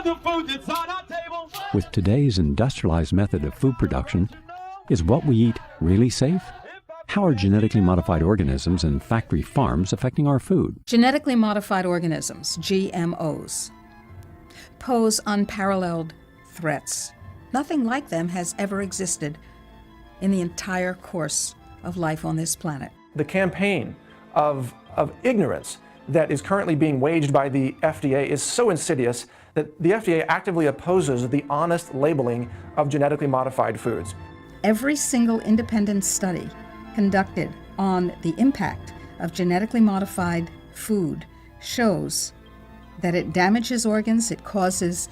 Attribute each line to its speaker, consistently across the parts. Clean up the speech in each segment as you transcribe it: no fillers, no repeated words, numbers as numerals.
Speaker 1: the food that's on our table.
Speaker 2: With today's industrialized method of food production, is what we eat really safe? How are genetically modified organisms and factory farms affecting our food?
Speaker 3: Genetically modified organisms, GMOs, pose unparalleled threats. Nothing like them has ever existed in the entire course of life on this planet.
Speaker 4: The campaign of ignorance that is currently being waged by the FDA is so insidious that the FDA actively opposes the honest labeling of genetically modified foods.
Speaker 3: Every single independent study conducted on the impact of genetically modified food shows that it damages organs, it causes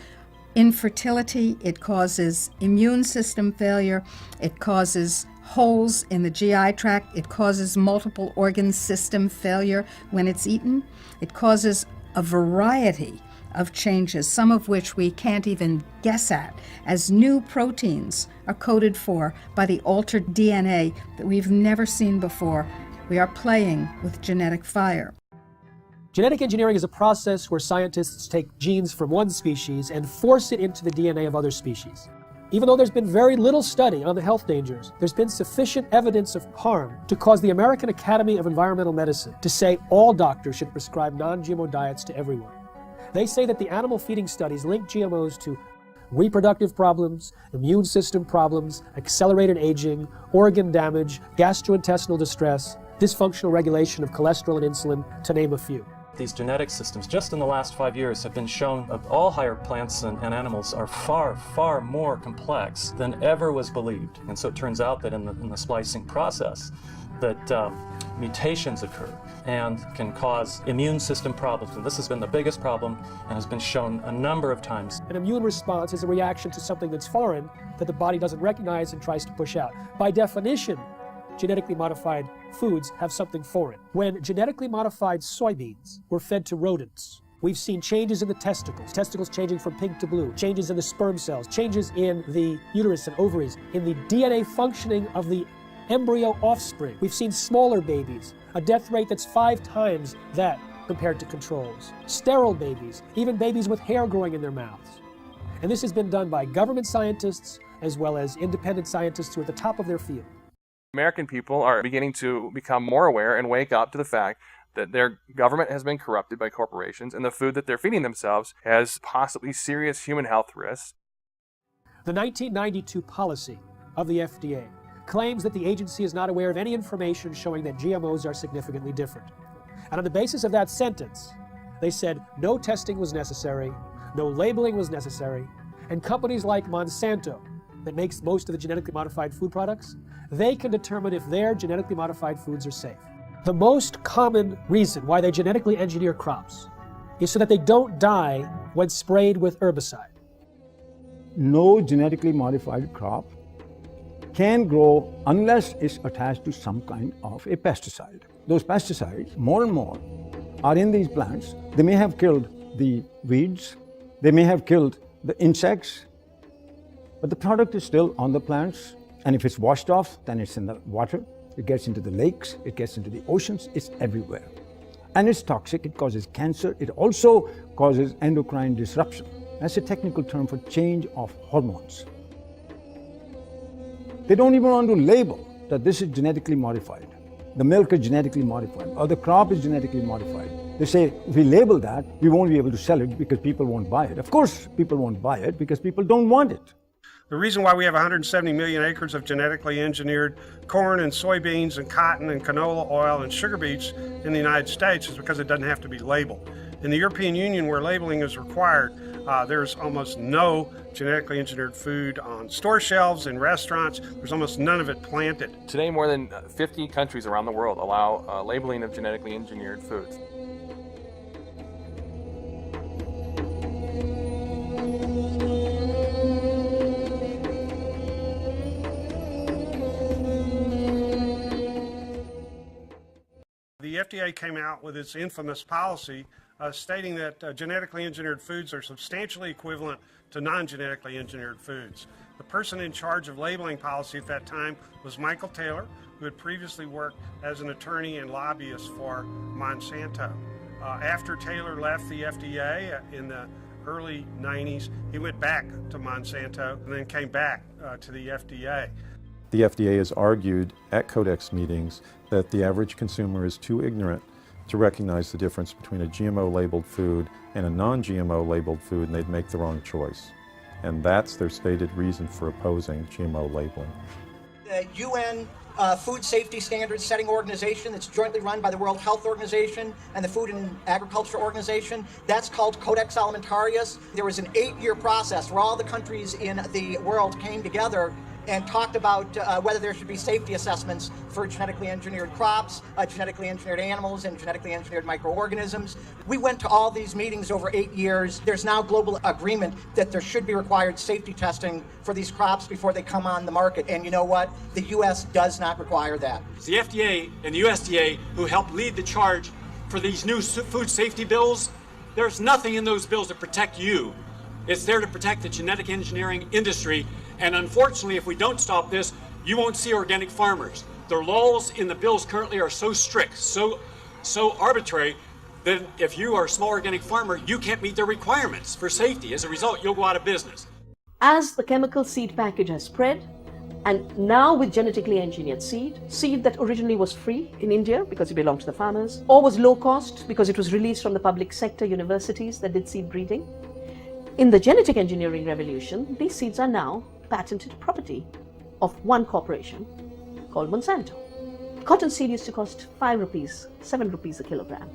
Speaker 3: infertility, it causes immune system failure, it causes holes in the GI tract, it causes multiple organ system failure when it's eaten, it causes a variety of changes, some of which we can't even guess at, as new proteins are coded for by the altered DNA that we've never seen before. We are playing with genetic fire.
Speaker 5: Genetic engineering is a process where scientists take genes from one species and force it into the DNA of other species. Even though there's been very little study on the health dangers, there's been sufficient evidence of harm to cause the American Academy of Environmental Medicine to say all doctors should prescribe non-GMO diets to everyone. They say that the animal feeding studies link GMOs to reproductive problems, immune system problems, accelerated aging, organ damage, gastrointestinal distress, dysfunctional regulation of cholesterol and insulin, to name a few.
Speaker 6: These genetic systems, just in the last 5 years, have been shown that all higher plants and animals are far, far more complex than ever was believed. And so it turns out that in the splicing process, that mutations occur and can cause immune system problems. And this has been the biggest problem and has been shown a number of times.
Speaker 5: An immune response is a reaction to something that's foreign that the body doesn't recognize and tries to push out. By definition, genetically modified foods have something foreign. When genetically modified soybeans were fed to rodents, we've seen changes in the testicles changing from pink to blue, changes in the sperm cells, changes in the uterus and ovaries, in the DNA functioning of the embryo offspring. We've seen smaller babies, a death rate that's 5 times that compared to controls. Sterile babies, even babies with hair growing in their mouths. And this has been done by government scientists as well as independent scientists who are at the top of their field.
Speaker 4: American people are beginning to become more aware and wake up to the fact that their government has been corrupted by corporations and the food that they're feeding themselves has possibly serious human health risks.
Speaker 5: The 1992 policy of the FDA claims that the agency is not aware of any information showing that GMOs are significantly different. And on the basis of that sentence, they said no testing was necessary, no labeling was necessary, and companies like Monsanto, that makes most of the genetically modified food products, they can determine if their genetically modified foods are safe. The most common reason why they genetically engineer crops is so that they don't die when sprayed with herbicide.
Speaker 7: No genetically modified crop can grow unless it's attached to some kind of a pesticide. Those pesticides, more and more, are in these plants. They may have killed the weeds, they may have killed the insects, but the product is still on the plants. And if it's washed off, then it's in the water, it gets into the lakes, it gets into the oceans, it's everywhere. And it's toxic, it causes cancer, it also causes endocrine disruption. That's a technical term for change of hormones. They don't even want to label that this is genetically modified. The milk is genetically modified, or the crop is genetically modified. They say, if we label that, we won't be able to sell it because people won't buy it. Of course, people won't buy it because people don't want it.
Speaker 8: The reason why we have 170 million acres of genetically engineered corn and soybeans and cotton and canola oil and sugar beets in the United States is because it doesn't have to be labeled. In the European Union, where labeling is required, there's almost no genetically engineered food on store shelves, in restaurants. There's almost none of it planted.
Speaker 4: Today, more than 50 countries around the world allow labeling of genetically engineered foods.
Speaker 8: The FDA came out with its infamous policy stating that genetically engineered foods are substantially equivalent to non-genetically engineered foods. The person in charge of labeling policy at that time was Michael Taylor, who had previously worked as an attorney and lobbyist for Monsanto. After Taylor left the FDA in the early 90s. He went back to Monsanto and then came back to the FDA.
Speaker 9: The FDA has argued at Codex meetings that the average consumer is too ignorant to recognize the difference between a GMO-labeled food and a non-GMO-labeled food, and they'd make the wrong choice. And that's their stated reason for opposing GMO labeling.
Speaker 10: The UN Food Safety Standards Setting Organization that's jointly run by the World Health Organization and the Food and Agriculture Organization, that's called Codex Alimentarius. There was an 8-year process where all the countries in the world came together and talked about whether there should be safety assessments for genetically engineered crops, genetically engineered animals, and genetically engineered microorganisms. We went to all these meetings over 8 years. There's now global agreement that there should be required safety testing for these crops before they come on the market. And you know what? The U.S. does not require that.
Speaker 1: It's the FDA and the USDA who helped lead the charge for these new food safety bills. There's nothing in those bills to protect you. It's there to protect the genetic engineering industry. And unfortunately, if we don't stop this, you won't see organic farmers. The laws in the bills currently are so strict, so arbitrary, that if you are a small organic farmer, you can't meet their requirements for safety. As a result, you'll go out of business.
Speaker 11: As the chemical seed package has spread, and now with genetically engineered seed that originally was free in India because it belonged to the farmers, or was low cost because it was released from the public sector universities that did seed breeding, in the genetic engineering revolution, these seeds are now patented property of one corporation called Monsanto. Cotton seed used to cost 5 rupees, 7 rupees a kilogram.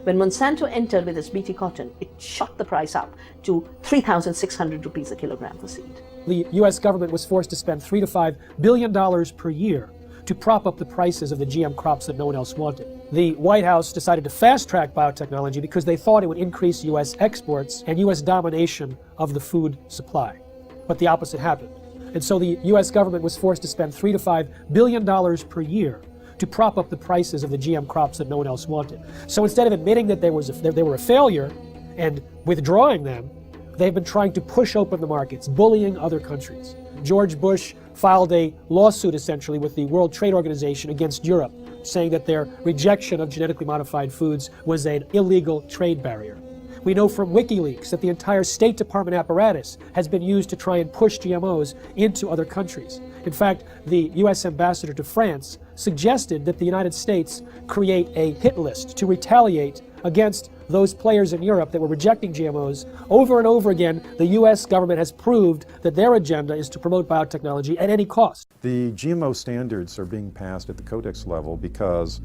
Speaker 11: When Monsanto entered with its BT cotton, it shot the price up to 3,600 rupees a kilogram for seed.
Speaker 5: The U.S. government was forced to spend $3 to $5 billion per year to prop up the prices of the GM crops that no one else wanted. The White House decided to fast-track biotechnology because they thought it would increase U.S. exports and U.S. domination of the food supply. But the opposite happened. And so the U.S. government was forced to spend $3 to $5 billion per year to prop up the prices of the GM crops that no one else wanted. So instead of admitting that they were a failure and withdrawing them, they've been trying to push open the markets, bullying other countries. George Bush filed a lawsuit essentially with the World Trade Organization against Europe, saying that their rejection of genetically modified foods was an illegal trade barrier. We know from WikiLeaks that the entire State Department apparatus has been used to try and push GMOs into other countries. In fact, the U.S. ambassador to France suggested that the United States create a hit list to retaliate against those players in Europe that were rejecting GMOs. Over and over again, the U.S. government has proved that their agenda is to promote biotechnology at any cost.
Speaker 9: The GMO standards are being passed at the Codex level because,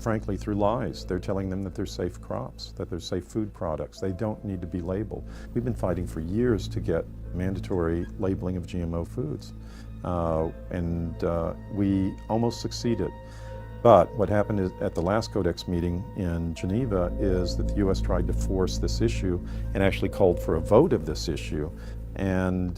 Speaker 9: frankly, through lies. They're telling them that they're safe crops, that they're safe food products. They don't need to be labeled. We've been fighting for years to get mandatory labeling of GMO foods, and we almost succeeded. But what happened is, at the last Codex meeting in Geneva is that the U.S. tried to force this issue and actually called for a vote of this issue, and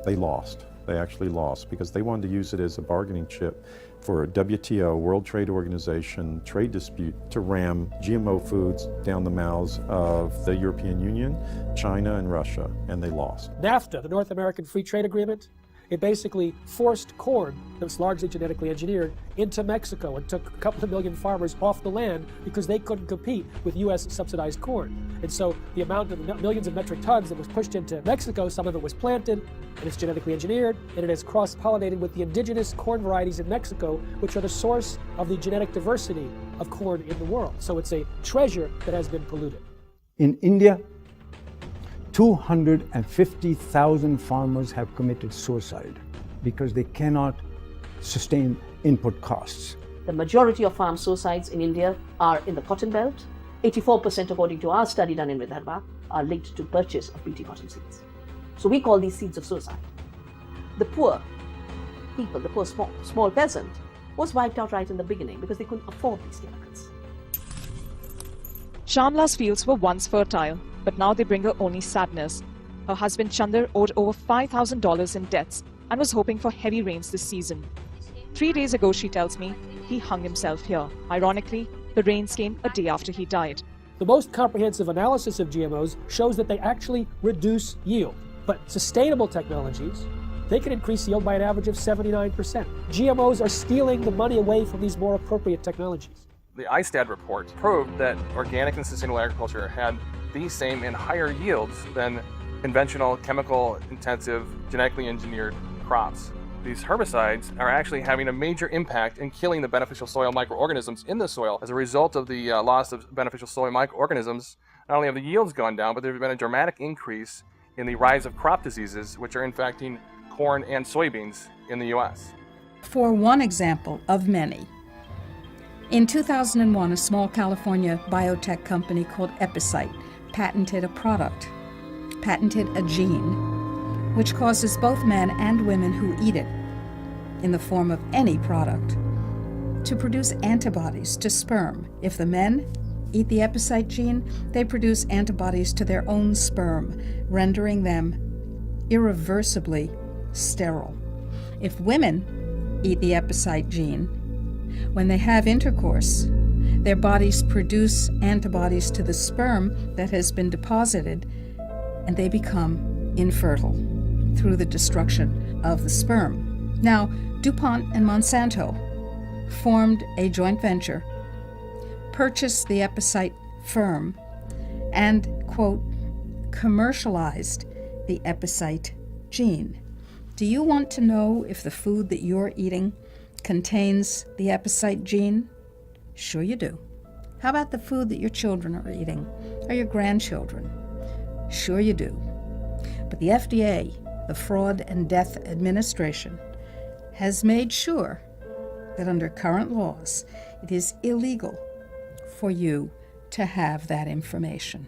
Speaker 9: they lost. They actually lost because they wanted to use it as a bargaining chip for WTO, World Trade Organization, trade dispute to ram GMO foods down the mouths of the European Union, China, and Russia, and they lost.
Speaker 5: NAFTA, the North American Free Trade Agreement, it basically forced corn that was largely genetically engineered into Mexico and took a couple of million farmers off the land because they couldn't compete with U.S. subsidized corn. And so the amount of millions of metric tons that was pushed into Mexico, some of it was planted, and it's genetically engineered, and it has cross-pollinated with the indigenous corn varieties in Mexico, which are the source of the genetic diversity of corn in the world. So it's a treasure that has been polluted.
Speaker 7: In India, 250,000 farmers have committed suicide because they cannot sustain input costs.
Speaker 11: The majority of farm suicides in India are in the cotton belt. 84%, according to our study done in Vidarbha, are linked to purchase of BT cotton seeds. So we call these seeds of suicide. The poor people, the poor small peasant, was wiped out right in the beginning because they couldn't afford these chemicals.
Speaker 12: Shamla's fields were once fertile, but now they bring her only sadness. Her husband Chandar owed over $5,000 in debts and was hoping for heavy rains this season. 3 days ago, she tells me, he hung himself here. Ironically, the rains came a day after he died.
Speaker 5: The most comprehensive analysis of GMOs shows that they actually reduce yield. But sustainable technologies, they can increase yield by an average of 79%. GMOs are stealing the money away from these more appropriate technologies.
Speaker 13: The ISTAD report proved that organic and sustainable agriculture had these same and higher yields than conventional chemical-intensive, genetically engineered crops. These herbicides are actually having a major impact in killing the beneficial soil microorganisms in the soil. As a result of the loss of beneficial soil microorganisms, not only have the yields gone down, but there's been a dramatic increase in the rise of crop diseases, which are infecting corn and soybeans in the U.S.
Speaker 3: For one example of many, in 2001, a small California biotech company called Epicite patented a gene, which causes both men and women who eat it, in the form of any product, to produce antibodies to sperm. If the men eat the Epicite gene, they produce antibodies to their own sperm, rendering them irreversibly sterile. If women eat the Epicite gene, when they have intercourse, their bodies produce antibodies to the sperm that has been deposited, and they become infertile through the destruction of the sperm. Now, DuPont and Monsanto formed a joint venture, purchased the Epicite firm, and, quote, commercialized the Epicite gene. Do you want to know if the food that you're eating contains the Epicite gene? Sure you do. How about the food that your children are eating, or your grandchildren? Sure you do. But the FDA, the Fraud and Death Administration, has made sure that under current laws, it is illegal for you to have that information.